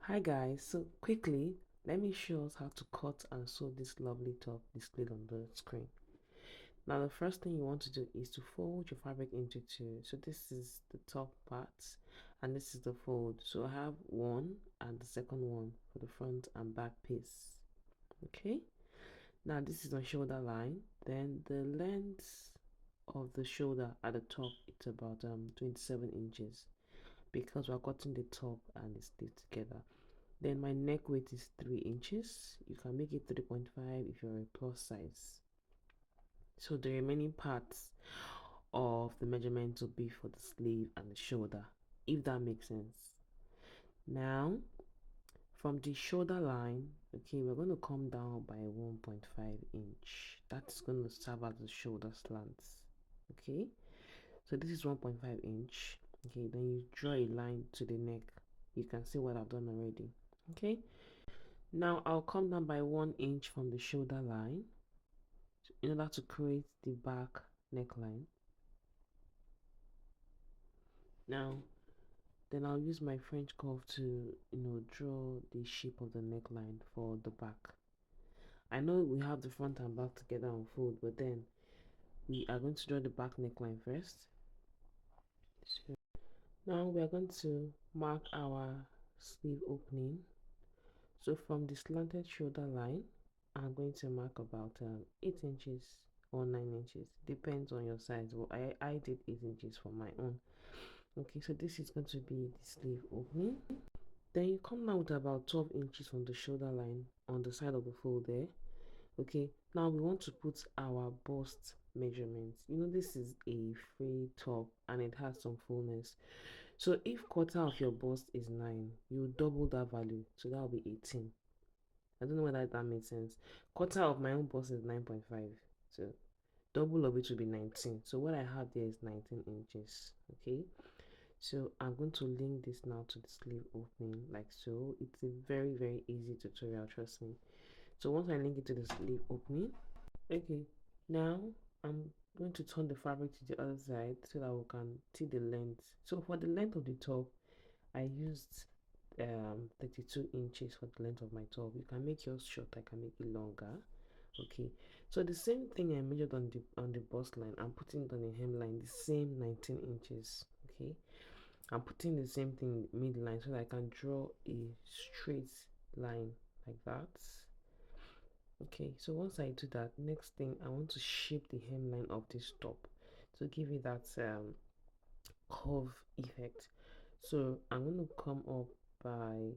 Hi guys, so quickly let me show us how to cut and sew this lovely top displayed on the screen. Now the first thing you want to do is to fold your fabric into two. So this is the top part and this is the fold. So I have one and the second one for the front and back piece. Okay, now this is my shoulder line. Then the length of the shoulder at the top, it's about 27 inches because we're cutting the top and the sleeve together. Then my neck weight is 3 inches. You can make it 3.5 if you're a plus size. So the remaining parts of the measurement will be for the sleeve and the shoulder, if that makes sense. Now, from the shoulder line, okay, we're going to come down by 1.5 inch. That's going to serve as the shoulder slants. Okay, so this is 1.5 inch. Okay, then you draw a line to the neck. You can see what I've done already. Okay, now I'll come down by 1 inch from the shoulder line in order to create the back neckline. Now, then I'll use my French curve to, draw the shape of the neckline for the back. I know we have the front and back together on fold, but then we are going to draw the back neckline first. So now we are going to mark our sleeve opening. So from the slanted shoulder line, I'm going to mark about 8 inches or 9 inches, depends on your size. Well, I did 8 inches for my own. Okay, so this is going to be the sleeve opening. Then you come down with about 12 inches from the shoulder line on the side of the fold there. Okay, now we want to put our bust measurements. This is a free top and it has some fullness. So if quarter of your bust is 9, you double that value, so that will be 18. I don't know whether that makes sense. Quarter of my own bust is 9.5. So double of it will be 19. So what I have there is 19 inches. Okay. So I'm going to link this now to the sleeve opening like so. It's a very, very easy tutorial, trust me. So once I link it to the sleeve opening, okay, now I'm going to turn the fabric to the other side so that we can see the length. So for the length of the top, I used 32 inches for the length of my top. You can make yours short, I can make it longer. Okay, so the same thing I measured on the bust line, I'm putting it on the hemline, the same 19 inches. Okay, I'm putting the same thing midline so that I can draw a straight line like that. Okay, so once I do that, next thing I want to shape the hemline of this top to give it that curve effect. So I'm going to come up by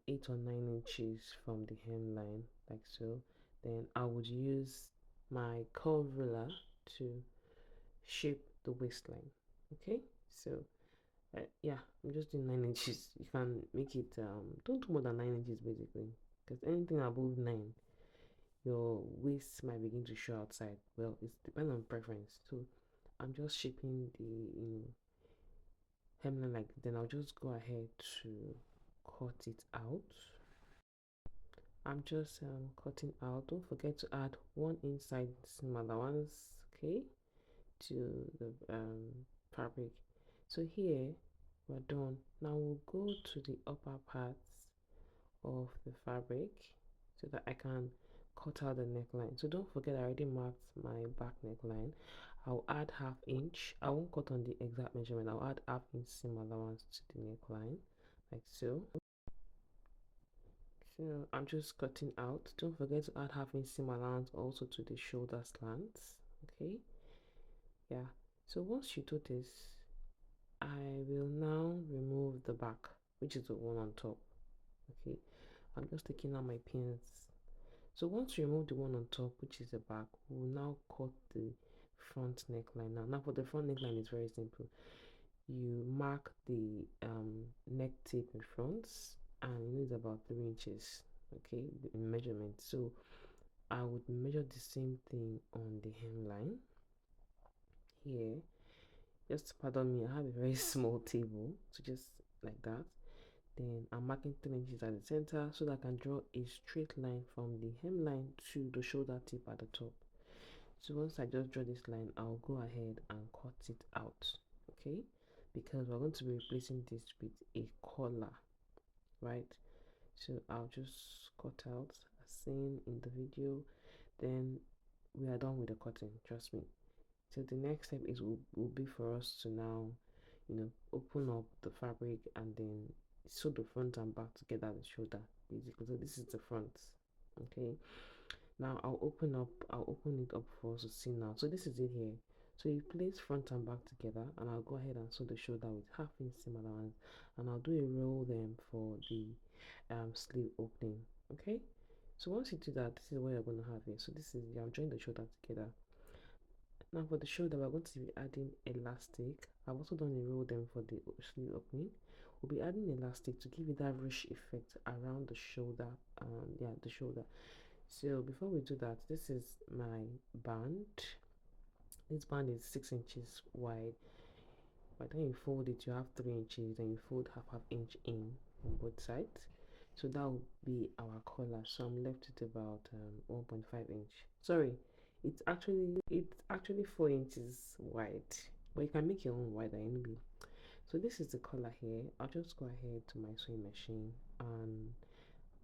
8 or 9 inches from the hemline like so. Then I would use my curve ruler to shape the waistline. Okay, so yeah, I'm just doing 9 inches. You can make it don't do more than 9 inches basically, because anything above 9, your waist might begin to show outside. Well, it depends on preference. So I'm just shaping the hemline like, then I'll just go ahead to cut it out. I'm just cutting out. Don't forget to add one inside seam allowance, okay, to the fabric. So here we're done. Now we'll go to the upper parts of the fabric so that I can cut out the neckline. So don't forget I already marked my back neckline. I'll add half inch. I won't cut on the exact measurement. I'll add half inch seam allowance to the neckline like so. So I'm just cutting out. Don't forget to add half inch seam allowance also to the shoulder slants. Okay, yeah. So once you do this, I will now remove the back, which is the one on top. Okay, I'm just taking out my pins. So once you remove the one on top, which is the back, we'll now cut the front neckline. Now for the front neckline, it's very simple. You mark the neck tape in front, and it is about 3 inches. Okay, in measurement. So I would measure the same thing on the hemline here. Just pardon me, I have a very small table, so just like that. Then I'm marking 3 inches at the center so that I can draw a straight line from the hemline to the shoulder tip at the top. So once I just draw this line, I'll go ahead and cut it out, okay? Because we're going to be replacing this with a collar. right? So I'll just cut out as seen in the video. Then we are done with the cutting, trust me. So the next step is will be for us to now, open up the fabric and then sew the front and back together at the shoulder, basically. So this is the front, okay. Now I'll open it up for us to see now. So this is it here. So you place front and back together, and I'll go ahead and sew the shoulder with half inch seam allowance, and I'll do a roll then for the sleeve opening. Okay. So once you do that, this is what you're going to have here. So this is I'm joining the shoulder together. Now for the shoulder, we're going to be adding elastic. I've also done a roll then for the sleeve opening. We'll be adding elastic to give it that ruche effect around the shoulder. Yeah, the shoulder. So before we do that, this is my band. This band is 6 inches wide. By the time you fold it, you have 3 inches, then you fold half inch in on both sides. So that will be our collar. So I'm left with about 1.5 inch. Sorry, it's actually 4 inches wide, but you can make your own wider anyway. So this is the collar here. I'll just go ahead to my sewing machine and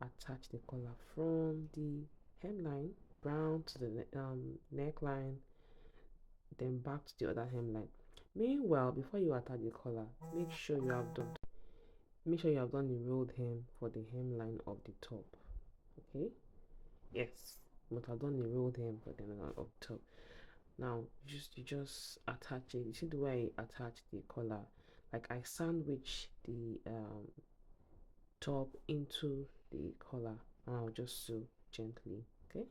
attach the collar from the hemline brown to the neckline, then back to the other hemline. Meanwhile, before you attach the collar, make sure you have done the rolled hem for the hemline of the top. Okay? Yes, but I've done the rolled hem for the hemline of the top. Now you just attach it. You see the way I attach the collar? Like I sandwich the top into the collar, and I'll just sew gently. Okay?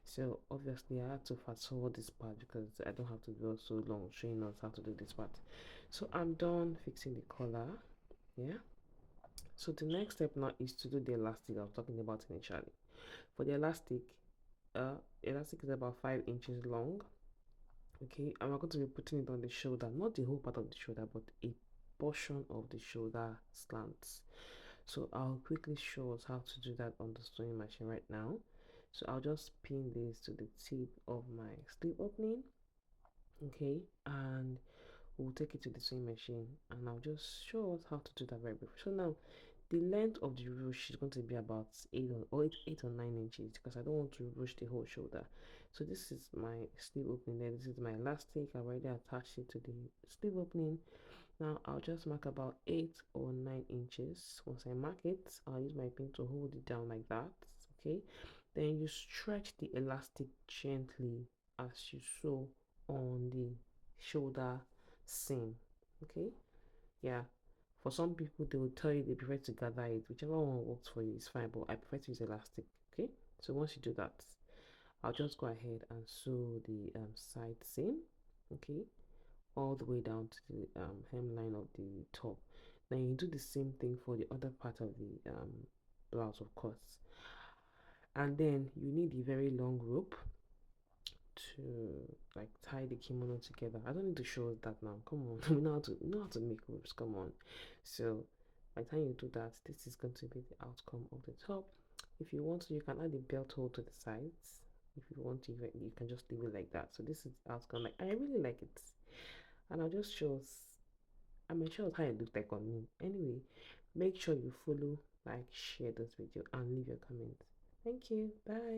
So obviously I had to fast forward this part because I don't have to go so long showing us how to do this part. So I'm done fixing the collar. Yeah. So the next step now is to do the elastic I was talking about initially. For the elastic is about 5 inches long. Okay, and we're going to be putting it on the shoulder, not the whole part of the shoulder, but a portion of the shoulder slants. So I'll quickly show us how to do that on the sewing machine right now. So I'll just pin this to the tip of my sleeve opening, okay, and we'll take it to the sewing machine, and I'll just show us how to do that very briefly. So now the length of the ruche is going to be about 8 or 9 inches because I don't want to ruche the whole shoulder. So this is my sleeve opening there. This is my elastic. I already attached it to the sleeve opening. Now I'll just mark about 8 or 9 inches. Once I mark it, I'll use my pin to hold it down like that. Okay. Then you stretch the elastic gently as you sew on the shoulder seam. Okay. Yeah. For some people, they will tell you they prefer to gather it. Whichever one works for you is fine, but I prefer to use elastic. Okay. So once you do that, I'll just go ahead and sew the side seam. Okay, all the way down to the hemline of the top. Then you do the same thing for the other part of the blouse, of course. And then you need a very long rope to like tie the kimono together. I don't need to show that now. Come on, we know how to make ropes. Come on. So by the time you do that, this is going to be the outcome of the top. If you want to, you can add a belt hole to the sides. If you want to, you can just leave it like that. So this is the outcome. Like I really like it, and I'll just show us. I mean, show us how it looks like on me. Anyway, make sure you follow, like, share this video, and leave your comments. Thank you. Bye.